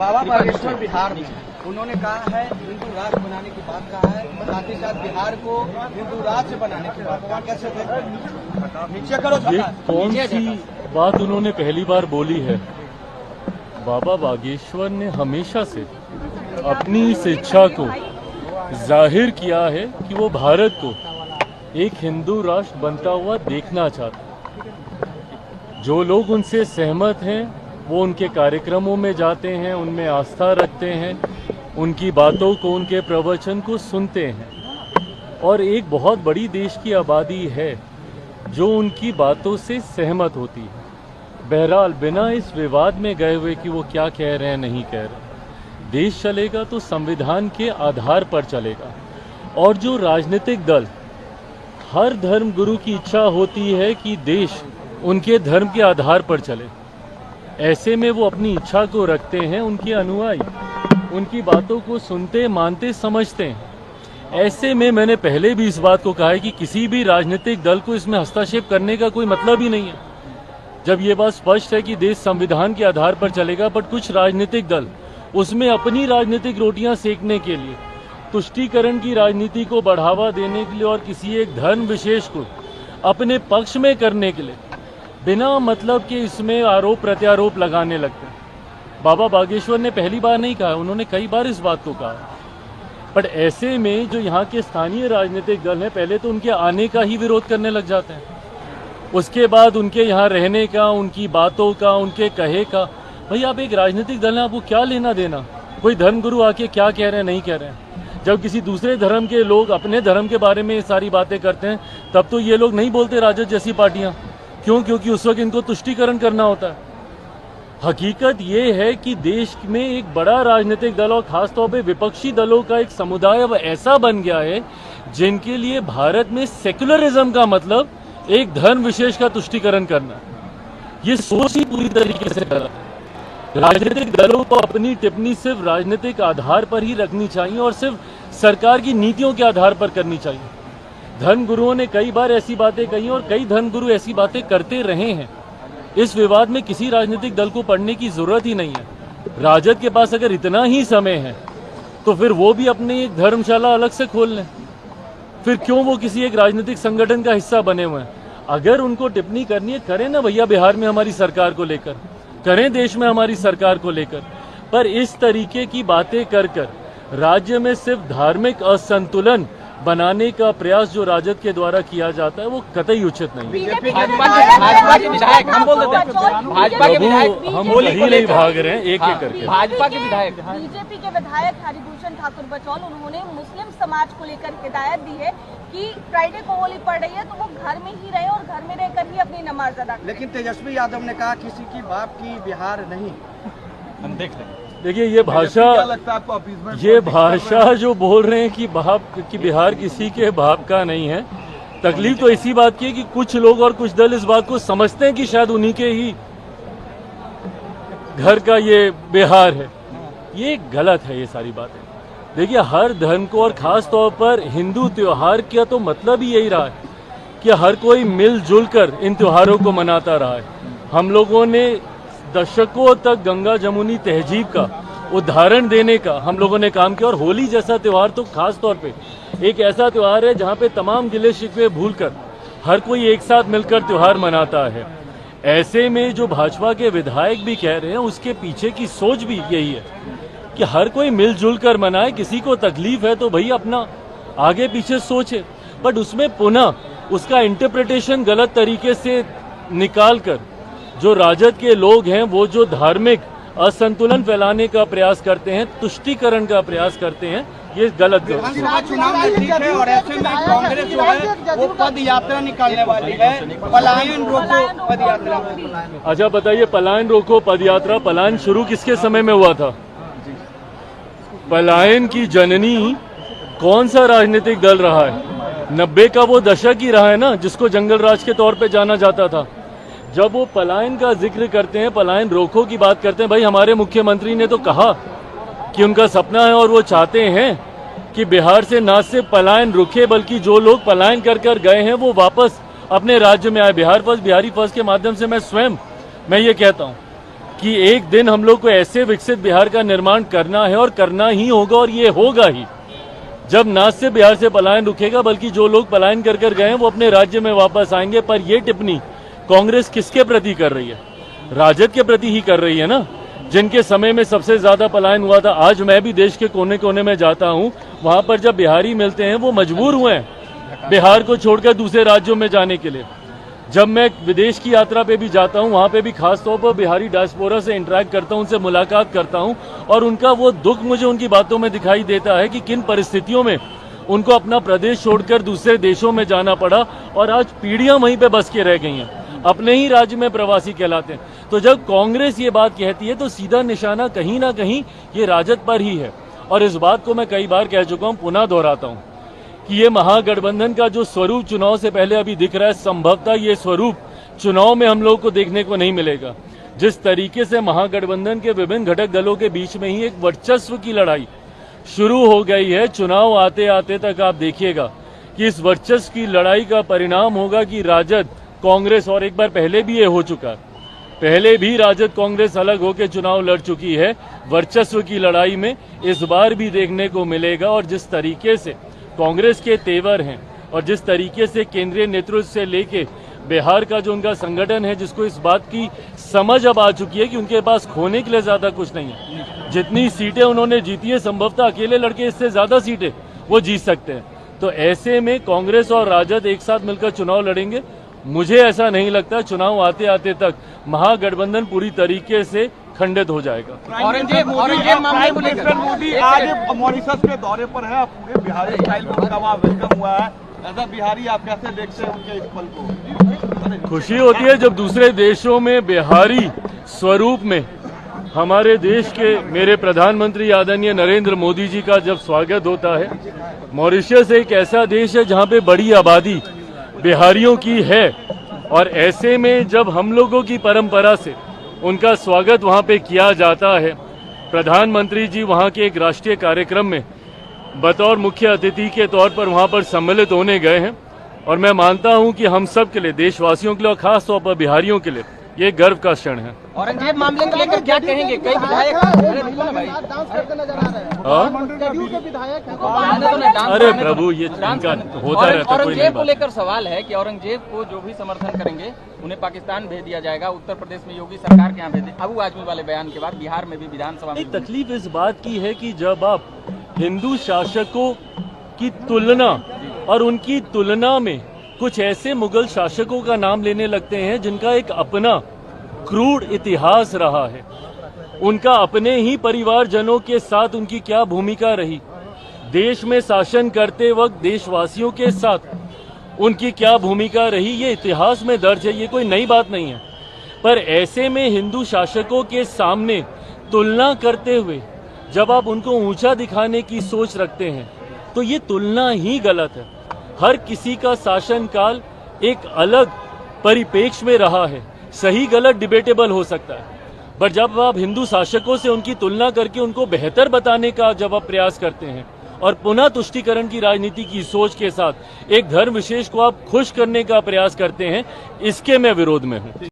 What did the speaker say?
बाबा बागेश्वर बिहार में उन्होंने कहा है हिंदू राष्ट्र बनाने की बात कहा है, साथ ही साथ बिहार को हिंदू राज्य बनाने की बात कहा। कैसे नीचे करो, ये कौन सी बात उन्होंने पहली बार बोली है? बाबा बागेश्वर ने हमेशा से अपनी इस इच्छा को जाहिर किया है कि वो भारत को एक हिंदू राष्ट्र बनता हुआ देखना चाहते। जो लोग उनसे सहमत हैं वो उनके कार्यक्रमों में जाते हैं, उनमें आस्था रखते हैं, उनकी बातों को, उनके प्रवचन को सुनते हैं। और एक बहुत बड़ी देश की आबादी है जो उनकी बातों से सहमत होती है। बहरहाल बिना इस विवाद में गए हुए कि वो क्या कह रहे हैं नहीं कह रहे, देश चलेगा तो संविधान के आधार पर चलेगा। और जो राजनीतिक दल, हर धर्म गुरु की इच्छा होती है कि देश उनके धर्म के आधार पर चले। ऐसे में वो अपनी इच्छा को रखते हैं, उनके अनुयायी उनकी बातों को सुनते, मानते, समझते हैं। ऐसे में मैंने पहले भी इस बात को कहा है कि किसी भी राजनीतिक दल को इसमें हस्तक्षेप करने का कोई मतलब ही नहीं है। जब ये बात स्पष्ट है कि देश संविधान के आधार पर चलेगा, बट कुछ राजनीतिक दल उसमें अपनी राजनीतिक रोटियां सेकने के लिए, तुष्टीकरण की राजनीति को बढ़ावा देने के लिए और किसी एक धर्म विशेष को अपने पक्ष में करने के लिए बिना मतलब के इसमें आरोप प्रत्यारोप लगाने लगते हैं। बाबा बागेश्वर ने पहली बार नहीं कहा, उन्होंने कई बार इस बात को कहा। पर ऐसे में जो यहाँ के स्थानीय राजनीतिक दल हैं, पहले तो उनके आने का ही विरोध करने लग जाते हैं, उसके बाद उनके यहाँ रहने का, उनकी बातों का, उनके कहे का। भाई आप एक राजनीतिक दल हैं, आपको क्या लेना देना कोई धर्मगुरु आके क्या कह रहे हैं नहीं कह रहे हैं। जब किसी दूसरे धर्म के लोग अपने धर्म के बारे में सारी बातें करते हैं, तब तो ये लोग नहीं बोलते राजद जैसी पार्टियां। क्यों? क्योंकि उस वक्त इनको तुष्टीकरण करना होता है। हकीकत ये है कि देश में एक बड़ा राजनीतिक दल और खासतौर पे विपक्षी दलों का एक समुदाय अब ऐसा बन गया है जिनके लिए भारत में सेक्युलरिज्म का मतलब एक धर्म विशेष का तुष्टीकरण करना। ये सोच ही पूरी तरीके से गलत है। राजनीतिक दलों को अपनी टिप्पणी सिर्फ राजनीतिक आधार पर ही रखनी चाहिए और सिर्फ सरकार की नीतियों के आधार पर करनी चाहिए। धर्म गुरुओं ने कई बार ऐसी बातें कही और कई धर्म गुरु ऐसी बातें करते रहे हैं। इस विवाद में किसी राजनीतिक दल को पड़ने की जरूरत ही नहीं है। राजद के पास अगर इतना ही समय है तो फिर वो भी अपनी एक धर्मशाला अलग से खोल लें। फिर क्यों वो किसी एक राजनीतिक संगठन का हिस्सा बने हुए हैं? अगर उनको टिप्पणी करनी है, करें ना भैया, बिहार में हमारी सरकार को लेकर, करें देश में हमारी सरकार को लेकर। पर इस तरीके की बातें कर कर राज्य में सिर्फ धार्मिक असंतुलन बनाने का प्रयास जो राजद के द्वारा किया जाता है वो कतई उचित नहीं है। भाजपा के विधायक हम बोल देते हैं, भाजपा के विधायक हम ही नहीं भाग रहे हैं एक एक करके। भाजपा के विधायक, बीजेपी के विधायक हरिभूषण ठाकुर बचौल, उन्होंने मुस्लिम समाज को लेकर हिदायत दी है कि फ्राइडे को होली पड़ रही है तो वो घर में ही रहे और घर में रहकर ही अपनी नमाज अदा करें। लेकिन तेजस्वी यादव ने कहा किसी की बाप की बिहार नहीं। हम देख लेंगे। देखिए ये भाषा जो बोल रहे हैं कि बिहार किसी के बाप का नहीं है, तकलीफ तो इसी बात की है कि कुछ लोग और कुछ दल इस बात को समझते हैं कि शायद उन्हीं के ही घर का ये बिहार है। ये गलत है ये सारी बातें। देखिए हर धर्म को और खास तौर पर हिंदू त्योहार का तो मतलब ही यही रहा है कि हर कोई मिलजुल कर इन त्योहारों को मनाता रहा है। हम लोगों ने दशकों तक गंगा जमुनी तहजीब का उदाहरण देने का हम लोगों ने काम किया। और होली जैसा त्यौहार तो खास तौर पे एक ऐसा त्यौहार है जहां पे तमाम गिले शिकवे भूलकर हर कोई एक साथ मिलकर त्यौहार मनाता है। ऐसे में जो भाजपा के विधायक भी कह रहे हैं उसके पीछे की सोच भी यही है कि हर कोई मिलजुल कर मनाए। किसी को तकलीफ है तो भाई अपना आगे पीछे सोचे, बट उसमें पुनः उसका इंटरप्रिटेशन गलत तरीके से निकाल कर जो राजद के लोग हैं वो जो धार्मिक असंतुलन फैलाने का प्रयास करते हैं, तुष्टीकरण का प्रयास करते हैं, ये गलत है। चुनाव नजदीक है और ऐसे में कांग्रेस जो है वो पद यात्रा निकालने वाली है, पलायन रोको पद यात्रा। अच्छा बताइए, पलायन रोको पद यात्रा, पलायन शुरू किसके समय में हुआ था? पलायन की जननी कौन सा राजनीतिक दल रहा है? 90 का वो दशक ही रहा है ना जिसको जंगल राज के तौर पे जाना जाता था। जब वो पलायन का जिक्र करते हैं, पलायन रोको की बात करते हैं, भाई हमारे मुख्यमंत्री ने तो कहा कि उनका सपना है और वो चाहते हैं कि बिहार से न सिर्फ पलायन रुके बल्कि जो लोग पलायन कर कर गए हैं वो वापस अपने राज्य में आए। बिहार फर्स्ट, बिहारी फर्स्ट के माध्यम से मैं ये कहता हूं कि एक दिन हम लोग को ऐसे विकसित बिहार का निर्माण करना है और करना ही होगा, और ये होगा ही जब न सिर्फ बिहार से पलायन रुकेगा बल्कि जो लोग पलायन कर कर गए हैं वो अपने राज्य में वापस आएंगे। पर ये टिप्पणी कांग्रेस किसके प्रति कर रही है? राजद के प्रति ही कर रही है ना, जिनके समय में सबसे ज्यादा पलायन हुआ था। आज मैं भी देश के कोने कोने में जाता हूं, वहां पर जब बिहारी मिलते हैं वो मजबूर हुए हैं बिहार को छोड़कर दूसरे राज्यों में जाने के लिए। जब मैं विदेश की यात्रा पे भी जाता हूं, वहां पे भी खास तौर पर बिहारी डायस्पोरा से इंटरेक्ट करता हूं, उनसे मुलाकात करता हूं, और उनका वो दुख मुझे उनकी बातों में दिखाई देता है कि किन परिस्थितियों में उनको अपना प्रदेश छोड़कर दूसरे देशों में जाना पड़ा, और आज पीढ़ियां वहीं पे बस के रह गई हैं, अपने ही राज्य में प्रवासी कहलाते हैं। तो जब कांग्रेस ये बात कहती है तो सीधा निशाना कहीं ना कहीं ये राजद पर ही है। और इस बात को मैं कई बार कह चुका हूं, पुनः दोहराता हूं कि ये महागठबंधन का जो स्वरूप चुनाव से पहले अभी दिख रहा है, संभवतः ये स्वरूप चुनाव में हम लोग को देखने को नहीं मिलेगा। जिस तरीके से महागठबंधन के विभिन्न घटक दलों के बीच में ही एक वर्चस्व की लड़ाई शुरू हो गई है, चुनाव आते आते तक आप देखिएगा कि इस वर्चस्व की लड़ाई का परिणाम होगा कि राजद कांग्रेस, और एक बार पहले भी ये हो चुका, पहले भी राजद कांग्रेस अलग होकर चुनाव लड़ चुकी है, वर्चस्व की लड़ाई में इस बार भी देखने को मिलेगा। और जिस तरीके से कांग्रेस के तेवर हैं और जिस तरीके से केंद्रीय नेतृत्व से लेके बिहार का जो उनका संगठन है, जिसको इस बात की समझ अब आ चुकी है कि उनके पास खोने के लिए ज्यादा कुछ नहीं है। जितनी सीटें उन्होंने जीती है, संभवतः अकेले लड़के इससे ज्यादा सीटें वो जीत सकते हैं। तो ऐसे में कांग्रेस और राजद एक साथ मिलकर चुनाव लड़ेंगे। मुझे ऐसा नहीं लगता चुनाव आते आते तक महागठबंधन पूरी तरीके से खंडित हो जाएगा। औरंगजेब मामले को लेकर मोदी आज मॉरिशस के दौरे पर है, पूरे बिहारी स्टाइल में उनका वहाँ वेलकम हुआ है। ऐसा बिहारी आप कैसे देखते हैं उनके इस पल को? खुशी होती है जब दूसरे देशों में बिहारी स्वरूप में हमारे देश के मेरे प्रधानमंत्री आदरणीय नरेंद्र मोदी जी का जब स्वागत होता है। मॉरिशस एक ऐसा देश है जहाँ पे बड़ी आबादी बिहारियों की है, और ऐसे में जब हम लोगों की परंपरा से उनका स्वागत वहां पे किया जाता है, प्रधानमंत्री जी वहां के एक राष्ट्रीय कार्यक्रम में बतौर मुख्य अतिथि के तौर पर वहां पर सम्मिलित होने गए हैं, और मैं मानता हूं कि हम सब के लिए, देशवासियों के लिए और खास तौर पर बिहारियों के लिए ये गर्व का क्षण है। औरंगजेब मामले को लेकर क्या कहेंगे? कई विधायक अरे प्रभु, ये इनका होता रहता है। औरंगजेब को लेकर सवाल है कि औरंगजेब को जो भी समर्थन करेंगे उन्हें पाकिस्तान भेज दिया जाएगा, उत्तर प्रदेश में योगी सरकार के यहाँ भेज दिया। अबू आजमी वाले बयान के बाद बिहार में भी विधानसभा में तकलीफ इस बात की है कि जब आप हिंदू शासकों की तुलना और उनकी तुलना में कुछ ऐसे मुगल शासकों का नाम लेने लगते हैं जिनका एक अपना क्रूर इतिहास रहा है, उनका अपने ही परिवारजनों के साथ उनकी क्या भूमिका रही, देश में शासन करते वक्त देशवासियों के साथ उनकी क्या भूमिका रही, ये इतिहास में दर्ज है, ये कोई नई बात नहीं है। पर ऐसे में हिंदू शासकों के सामने तुलना करते हुए जब आप उनको ऊंचा दिखाने की सोच रखते हैं तो ये तुलना ही गलत है। हर किसी का शासनकाल एक अलग परिप्रेक्ष्य में रहा है, सही गलत डिबेटेबल हो सकता है, पर जब आप हिंदू शासकों से उनकी तुलना करके उनको बेहतर बताने का जब आप प्रयास करते हैं और पुनः तुष्टीकरण की राजनीति की सोच के साथ एक धर्म विशेष को आप खुश करने का प्रयास करते हैं, इसके मैं विरोध में हूं।